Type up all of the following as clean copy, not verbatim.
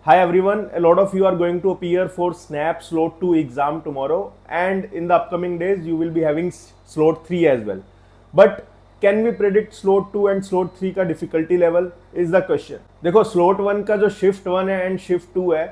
Hi everyone, a lot of you are going to appear for SNAP Slot 2 exam tomorrow, and in the upcoming days you will be having Slot 3 as well. But can we predict Slot 2 and Slot 3 का difficulty level is the question. देखो Slot 1 का जो Shift 1 है and Shift 2 है,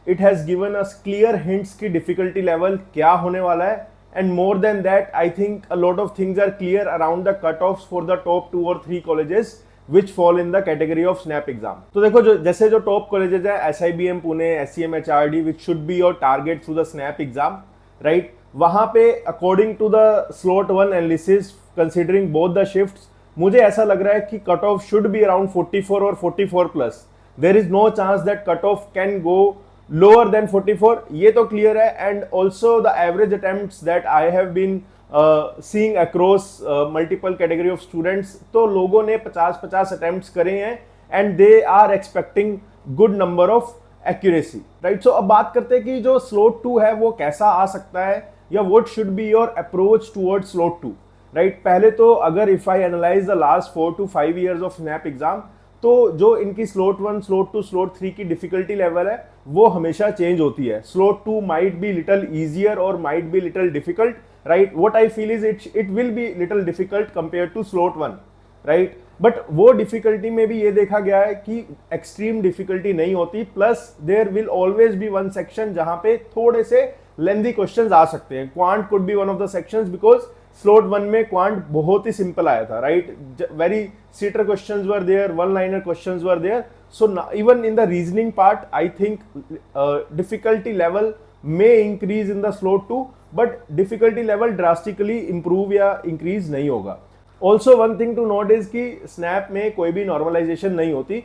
it has given us clear hints कि difficulty level क्या होने वाला है, and more than that I think a lot of things are clear around the cutoffs for the top 2 or 3 colleges which fall in the category of SNAP exam. तो देखो जो जैसे जो टॉप कॉलेजेस है SIBM Pune, SCM HRD which should be your target through the SNAP exam, right, वहां पे according to the slot 1 analysis considering both the shifts मुझे ऐसा लग रहा है कि cut off should be around 44 और 44 plus. There is no chance that cut off can go lower than 44, ये तो क्लियर है। And also the average attempts that I have been seeing across multiple category of students, तो लोगों ने 50-50 attempts करे हैं and they are expecting good number of accuracy, right. So अब बात करते हैं कि जो स्लॉट 2 है वो कैसा आ सकता है या what should be your approach toward slot 2, right. पहले तो अगर if I analyse the last 4 to 5 years of SNAP exam, तो जो इनकी स्लॉट 1, स्लॉट 2, स्लॉट 3 की डिफिकल्टी लेवल है वो हमेशा चेंज होती है। Slot 2 might be little easier और might be little difficult, right? What I feel is it will be little difficult compared to slot 1, right? But वो डिफिकल्टी में भी ये देखा गया है कि एक्सट्रीम डिफिकल्टी नहीं होती, plus there will always be one section जहां पे थोड़े से लेंथी क्वेश्चंस आ सकते हैं। Quant could be one of the sections because slot 1 में क्वांट बहुत ही सिंपल आया था, right. Very sitter questions were there, one liner questions were there, so even in the reasoning part I think difficulty level may increase in the slot 2, but difficulty level drastically improve या increase नहीं होगा। Also one thing to note is कि snap में कोई भी normalization नहीं होती,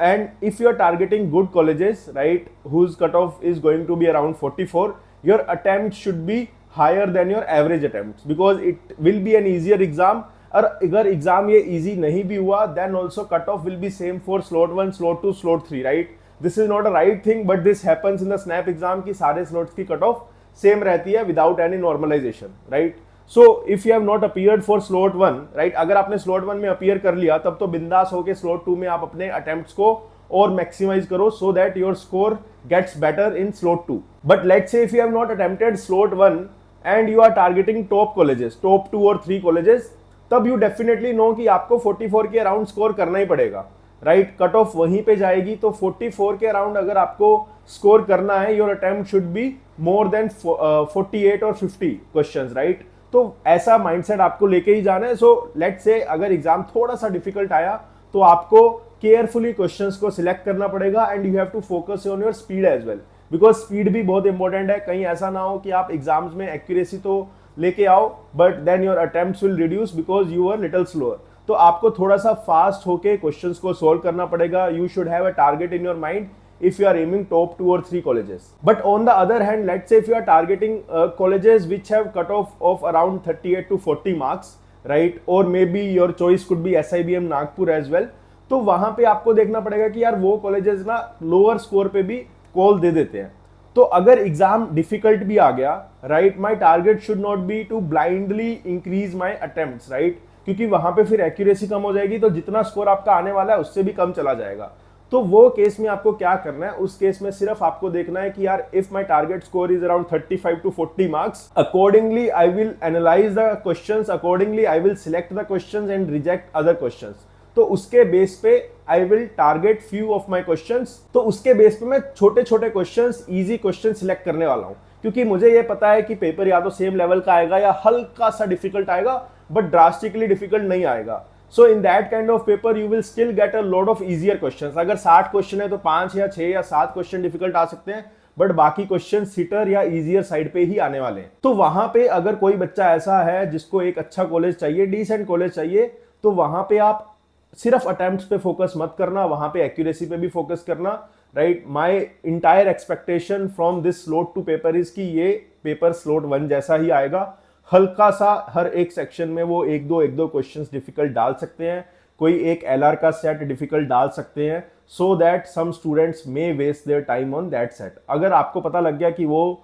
and if you are targeting good colleges, right, whose cutoff is going to be around 44, your attempt should be higher than your average attempts because it will be an easier exam। और अगर exam ये easy नहीं भी हुआ then also cutoff will be same for slot 1, slot 2, slot 3, right। This is not a right thing but this happens in the SNAP exam की सारे slots की cut off same रहती है without any normalization, right. So if you have not appeared for slot 1, right, अगर आपने slot 1 में appear कर लिया तब तो बिंदास होके स्लॉट 2 में आप अपने अटेम्प्ट्स को और मैक्सिमाइज करो so that your score gets better in slot 2। But let's say if you have not attempted slot 1 and you are targeting top colleges, top 2 और 3 कॉलेजेस, तब यू डेफिनेटली नो कि आपको 44 के अराउंड स्कोर करना ही पड़ेगा, right. Cut off वहीं पे जाएगी, तो 44 के अराउंड अगर आपको स्कोर करना है your attempt should be more than 48 और 50 क्वेश्चंस, राइट। तो ऐसा माइंडसेट आपको लेके ही जाना है। सो लेट्स से अगर एग्जाम थोड़ा सा डिफिकल्ट आया तो आपको केयरफुली क्वेश्चंस को सिलेक्ट करना पड़ेगा and you have to focus on your speed as well because speed भी बहुत इंपॉर्टेंट है। कहीं ऐसा ना हो कि आप एग्जाम्स में एक्यूरेसी तो लेके आओ but then your attempts will reduce because you are little slower. तो आपको थोड़ा सा फास्ट होके क्वेश्चंस को सॉल्व करना पड़ेगा। You should have a target in your mind if you are aiming top 2 or 3 colleges. But on the other hand, let's say if you are targeting colleges which have cutoff of around 38 to 40 marks, right, or maybe your choice could be SIBM Nagpur as well, तो वहां पे आपको देखना पड़ेगा कि यार वो colleges ना लोअर स्कोर पे भी कॉल दे देते हैं। तो अगर एग्जाम डिफिकल्ट भी आ गया, right, my target should not be to blindly increase my attempts, right, क्योंकि वहां पे फिर एक्यूरेसी कम हो जाएगी तो जितना स्कोर आपका आने वाला है उससे भी कम चला जाएगा। तो वो केस में आपको क्या करना है, उस केस में सिर्फ आपको देखना है कि यार if my target score is around 35 to 40 marks, accordingly I will analyse the questions, accordingly I will select the questions and reject other questions. तो उसके बेस पे I will target few of my questions. तो उसके base पे मैं छोटे छोटे questions, easy question select करने वाला हूं, क्योंकि मुझे ये पता है कि पेपर या तो सेम लेवल का आएगा या हल्का सा डिफिकल्ट आएगा बट ड्रास्टिकली डिफिकल्ट नहीं आएगा। So in that kind of paper you will still get a lot of easier questions. अगर 60 क्वेश्चन है तो 5 या 6 या 7 क्वेश्चन डिफिकल्ट आ सकते हैं बट बाकी क्वेश्चन सीटर या इजियर साइड पे ही आने वाले हैं। तो वहां पे अगर कोई बच्चा ऐसा है जिसको एक अच्छा कॉलेज चाहिए, डिसेंट कॉलेज चाहिए, तो वहां पे आप सिर्फ अटेम्प्ट्स पे फोकस मत करना, वहां पे एक्यूरेसी पे भी फोकस करना, right. My entire expectation from this slot 2 paper is कि ये पेपर स्लॉट 1 जैसा ही आएगा। हल्का सा हर एक सेक्शन में वो एक दो क्वेश्चंस डिफिकल्ट डाल सकते हैं, कोई एक LR का सेट डिफिकल्ट डाल सकते हैं so that some students may waste their time on that set. अगर आपको पता लग गया कि वो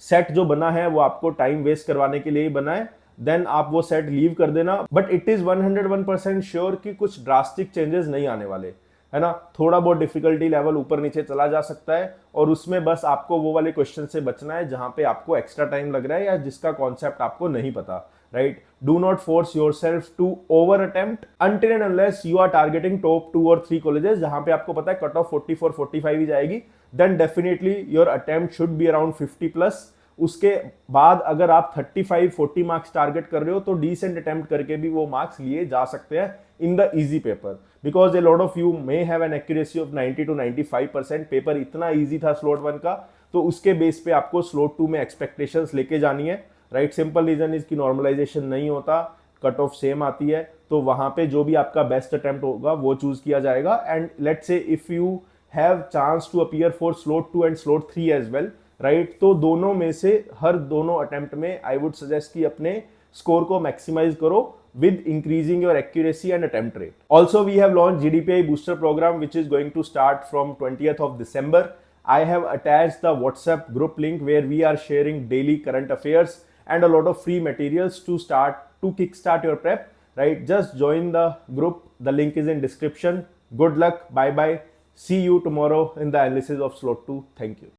सेट जो बना है वो आपको टाइम वेस्ट करवाने के लिए ही बना है, देन आप वो सेट लीव कर देना। बट इट इज 101% श्योर कि कुछ ड्रास्टिक चेंजेस नहीं आने वाले, है ना, थोड़ा बहुत डिफिकल्टी लेवल ऊपर नीचे चला जा सकता है, और उसमें बस आपको वो वाले क्वेश्चन से बचना है जहां पे आपको एक्स्ट्रा टाइम लग रहा है या जिसका कॉन्सेप्ट आपको नहीं पता, right. Do not force yourself to over attempt until and unless you are targeting top 2 और 3 कॉलेजेस जहां पे आपको पता है कट ऑफ 44-45 ही जाएगी. Then definitely your attempt should be around 50 plus. उसके बाद अगर आप 35-40 मार्क्स टारगेट कर रहे हो तो डिसेंट अटेम्प्ट करके भी वो मार्क्स लिए जा सकते हैं in the easy paper, because a lot of you may have an accuracy of 90 to 95%. Paper इतना इजी था स्लॉट 1 का, तो उसके बेस पे आपको स्लॉट 2 में एक्सपेक्टेशंस लेके जानी है, राइट. सिंपल रीजन इज की नॉर्मलाइजेशन नहीं होता, कट ऑफ सेम आती है, तो वहां पे जो भी आपका बेस्ट अटेम्प्ट होगा वो चूज किया जाएगा. And let's say if you have chance to appear for slot 2 and slot 3 as well, right, तो दोनों में से हर दोनों अटेम्प्ट में आई वुड सजेस्ट कि अपने स्कोर को मैक्सिमाइज करो with increasing your accuracy and attempt rate. Also, we have launched GDPI Booster Program, which is going to start from 20th of December. I have attached the WhatsApp group link where we are sharing daily current affairs and a lot of free materials to kickstart your prep, right? Just join the group. The link is in description. Good luck. Bye bye. See you tomorrow in the analysis of slot 2. Thank you.